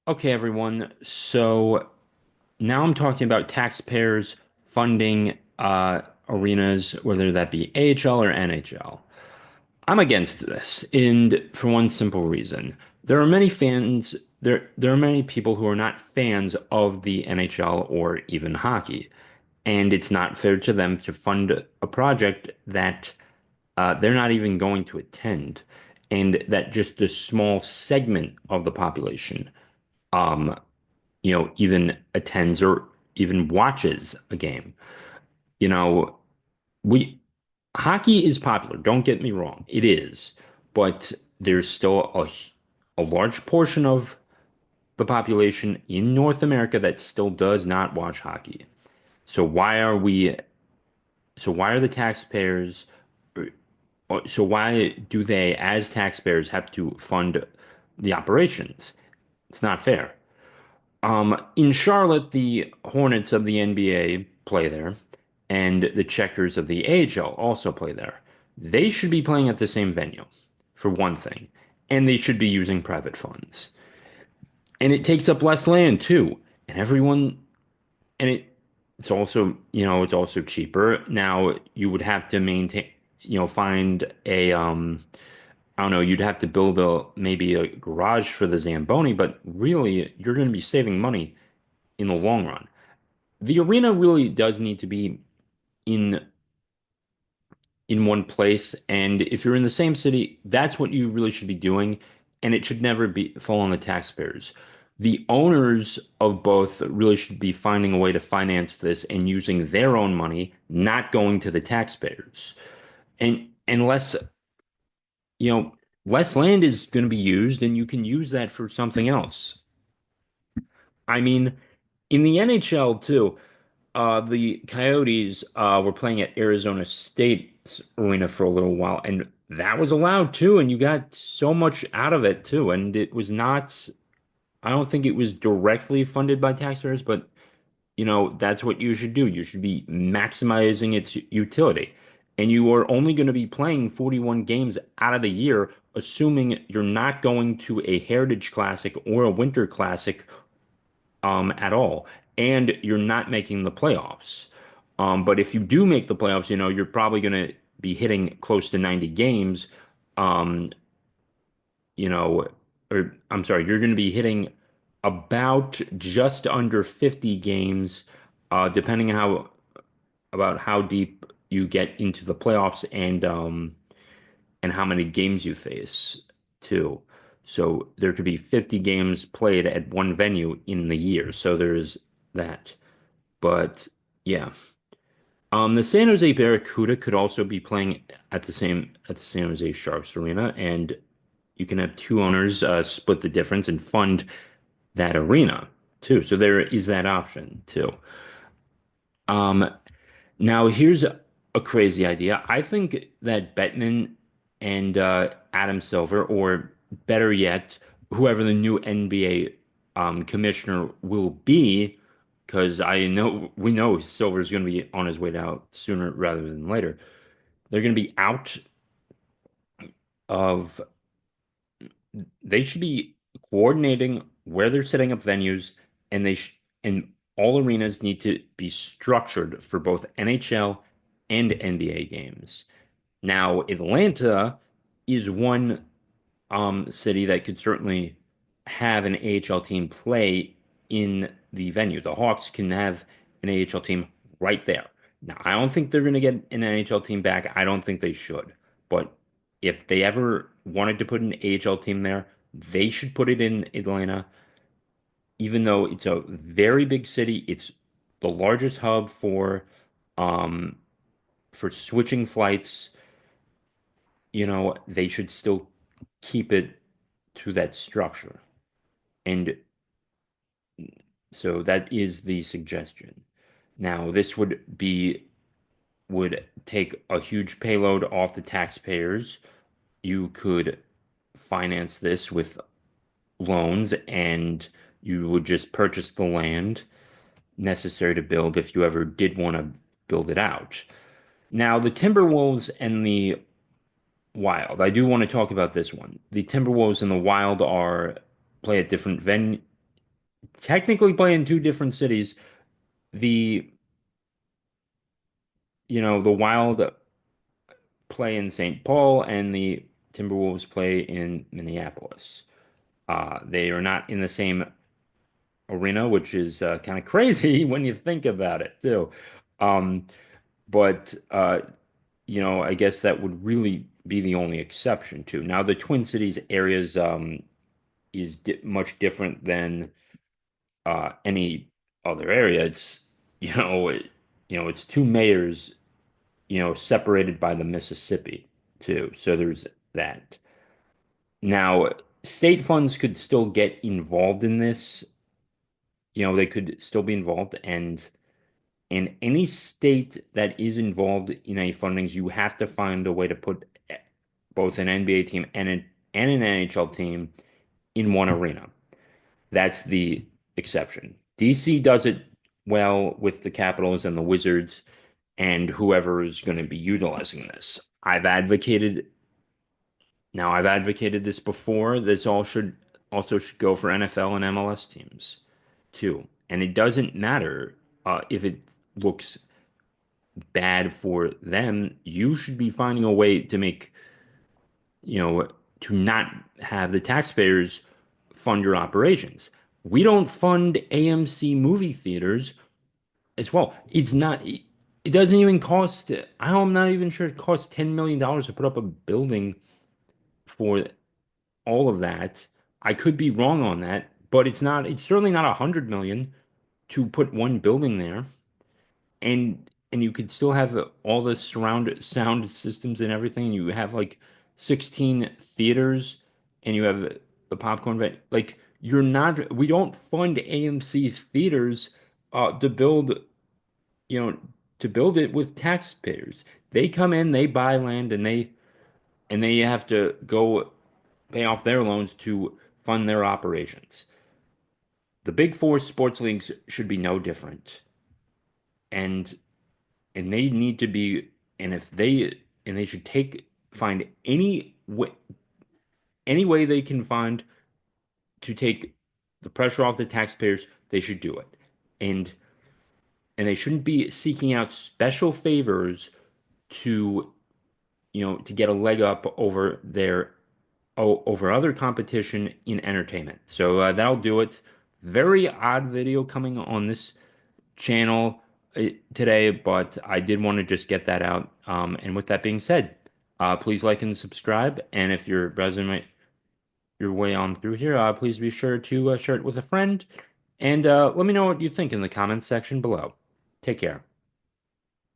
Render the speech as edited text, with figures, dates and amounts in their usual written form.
Okay, everyone. So now I'm talking about taxpayers funding arenas, whether that be AHL or NHL. I'm against this, and for one simple reason. There are many fans, there are many people who are not fans of the NHL or even hockey. And it's not fair to them to fund a project that they're not even going to attend, and that just a small segment of the population um, even attends or even watches a game. You know, we hockey is popular, don't get me wrong, it is, but there's still a large portion of the population in North America that still does not watch hockey. So why are the taxpayers so why do they, as taxpayers, have to fund the operations? It's not fair. In Charlotte, the Hornets of the NBA play there, and the Checkers of the AHL also play there. They should be playing at the same venue, for one thing, and they should be using private funds. And it takes up less land too, and everyone, and it's also cheaper. Now you would have to maintain, find I don't know, you'd have to build a maybe a garage for the Zamboni, but really you're going to be saving money in the long run. The arena really does need to be in in one place, and if you're in the same city, that's what you really should be doing, and it should never be fall on the taxpayers. The owners of both really should be finding a way to finance this and using their own money, not going to the taxpayers. And unless, you know, less land is going to be used, and you can use that for something else. I mean, in the NHL too. The Coyotes were playing at Arizona State's arena for a little while, and that was allowed too, and you got so much out of it too. And it was not, I don't think it was directly funded by taxpayers, but that's what you should do. You should be maximizing its utility. And you are only going to be playing 41 games out of the year, assuming you're not going to a Heritage Classic or a Winter Classic at all, and you're not making the playoffs. But if you do make the playoffs, you're probably going to be hitting close to 90 games. Um, you know, or I'm sorry, you're going to be hitting about just under 50 games, depending how about how deep you get into the playoffs and how many games you face too. So there could be 50 games played at one venue in the year. So there's that. But yeah. The San Jose Barracuda could also be playing at the San Jose Sharks arena, and you can have two owners split the difference and fund that arena too. So there is that option too. Um, Now, here's a crazy idea. I think that Bettman and Adam Silver, or better yet, whoever the new NBA commissioner will be, because we know Silver's going to be on his way out sooner rather than later. They're going to be out of they should be coordinating where they're setting up venues, and and all arenas need to be structured for both NHL and NBA games. Now, Atlanta is one city that could certainly have an AHL team play in the venue. The Hawks can have an AHL team right there. Now, I don't think they're going to get an NHL team back. I don't think they should. But if they ever wanted to put an AHL team there, they should put it in Atlanta, even though it's a very big city. It's the largest hub um, for switching flights. They should still keep it to that structure. And so that is the suggestion. Now, this would take a huge payload off the taxpayers. You could finance this with loans, and you would just purchase the land necessary to build if you ever did want to build it out. Now, the Timberwolves and the Wild. I do want to talk about this one. The Timberwolves and the Wild are play at different venues. technically play in two different cities. The, the Wild play in St. Paul and the Timberwolves play in Minneapolis. They are not in the same arena, which is kind of crazy when you think about it too. Um, but I guess that would really be the only exception too. Now, the Twin Cities areas is di much different than any other area. It's it's two mayors, separated by the Mississippi too. So there's that. Now, state funds could still get involved in this. They could still be involved, and in any state that is involved in any fundings, you have to find a way to put both an NBA team and an NHL team in one arena. That's the exception. DC does it well with the Capitals and the Wizards and whoever is going to be utilizing this. I've advocated this before. This all should also should go for NFL and MLS teams too. And it doesn't matter if it looks bad for them. You should be finding a way to make, you know, to not have the taxpayers fund your operations. We don't fund AMC movie theaters as well. It doesn't even cost, I'm not even sure it costs $10 million to put up a building for all of that. I could be wrong on that, but it's certainly not 100 million to put one building there. And you could still have all the surround sound systems and everything. You have like 16 theaters and you have the popcorn vent. Like we don't fund AMC theaters to build, you know, to build it with taxpayers. They come in, they buy land, and they have to go pay off their loans to fund their operations. The big four sports leagues should be no different. And they need to be, and if they and they should find any way they can find to take the pressure off the taxpayers. They should do it. And and they shouldn't be seeking out special favors to to get a leg up over other competition in entertainment. So that'll do it. Very odd video coming on this channel today, but I did want to just get that out. And with that being said, please like and subscribe. And if you're browsing your way on through here, please be sure to share it with a friend. And let me know what you think in the comments section below. Take care.